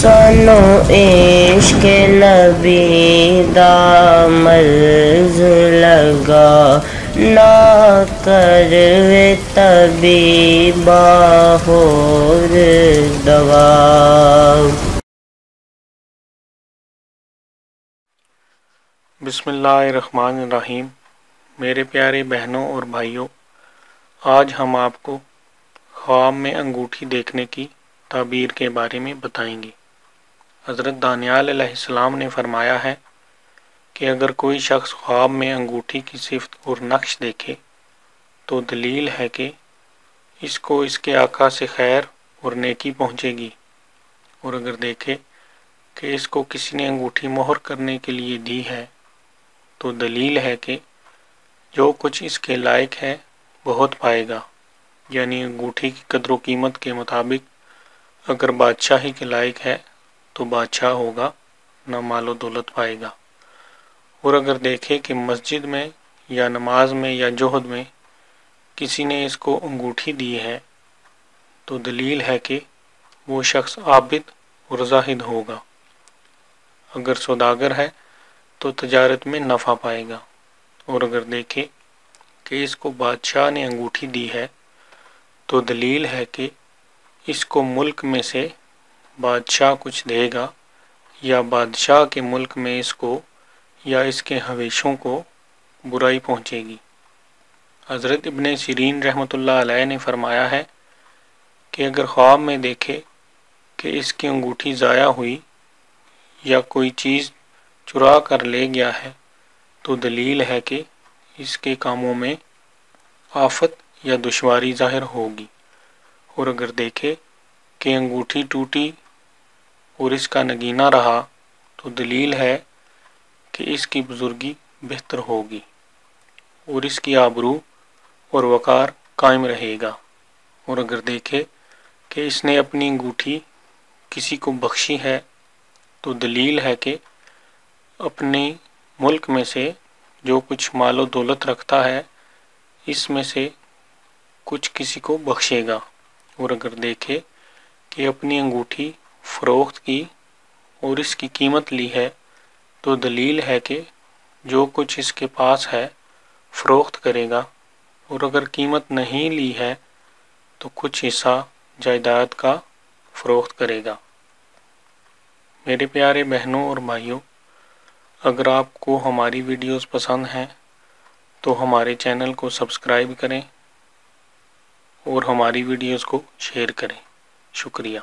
سانو عشق نبی دا مرض لگا، نہ کروے طبیبا ہور دوا۔ بسم اللہ الرحمن الرحیم۔ میرے پیارے بہنوں اور بھائیوں، آج ہم آپ کو خواب میں انگوٹھی دیکھنے کی تعبیر کے بارے میں بتائیں گے۔ حضرت دانیال علیہ السلام نے فرمایا ہے کہ اگر کوئی شخص خواب میں انگوٹھی کی صفت اور نقش دیکھے تو دلیل ہے کہ اس کو اس کے آقا سے خیر اور نیکی پہنچے گی، اور اگر دیکھے کہ اس کو کسی نے انگوٹھی مہر کرنے کے لیے دی ہے تو دلیل ہے کہ جو کچھ اس کے لائق ہے بہت پائے گا، یعنی انگوٹھی کی قدر و قیمت کے مطابق اگر بادشاہی کے لائق ہے تو بادشاہ ہوگا، نہ مال و دولت پائے گا۔ اور اگر دیکھے کہ مسجد میں یا نماز میں یا جوہد میں کسی نے اس کو انگوٹھی دی ہے تو دلیل ہے کہ وہ شخص عابد اور زاہد ہوگا۔ اگر سوداگر ہے تو تجارت میں نفع پائے گا، اور اگر دیکھے کہ اس کو بادشاہ نے انگوٹھی دی ہے تو دلیل ہے کہ اس کو ملک میں سے بادشاہ کچھ دے گا، یا بادشاہ کے ملک میں اس کو یا اس کے حویشوں کو برائی پہنچے گی۔ حضرت ابن سیرین رحمۃ اللہ علیہ نے فرمایا ہے کہ اگر خواب میں دیکھے کہ اس کی انگوٹھی ضائع ہوئی یا کوئی چیز چرا کر لے گیا ہے تو دلیل ہے کہ اس کے کاموں میں آفت یا دشواری ظاہر ہوگی، اور اگر دیکھے کہ انگوٹھی ٹوٹی اور اس کا نگینہ رہا تو دلیل ہے کہ اس کی بزرگی بہتر ہوگی اور اس کی آبرو اور وقار قائم رہے گا، اور اگر دیکھے کہ اس نے اپنی انگوٹھی کسی کو بخشی ہے تو دلیل ہے کہ اپنے ملک میں سے جو کچھ مال و دولت رکھتا ہے اس میں سے کچھ کسی کو بخشے گا، اور اگر دیکھے کہ اپنی انگوٹھی فروخت کی اور اس کی قیمت لی ہے تو دلیل ہے کہ جو کچھ اس کے پاس ہے فروخت کرے گا، اور اگر قیمت نہیں لی ہے تو کچھ حصہ جائیداد کا فروخت کرے گا۔ میرے پیارے بہنوں اور بھائیوں، اگر آپ کو ہماری ویڈیوز پسند ہیں تو ہمارے چینل کو سبسکرائب کریں اور ہماری ویڈیوز کو شیئر کریں۔ شکریہ۔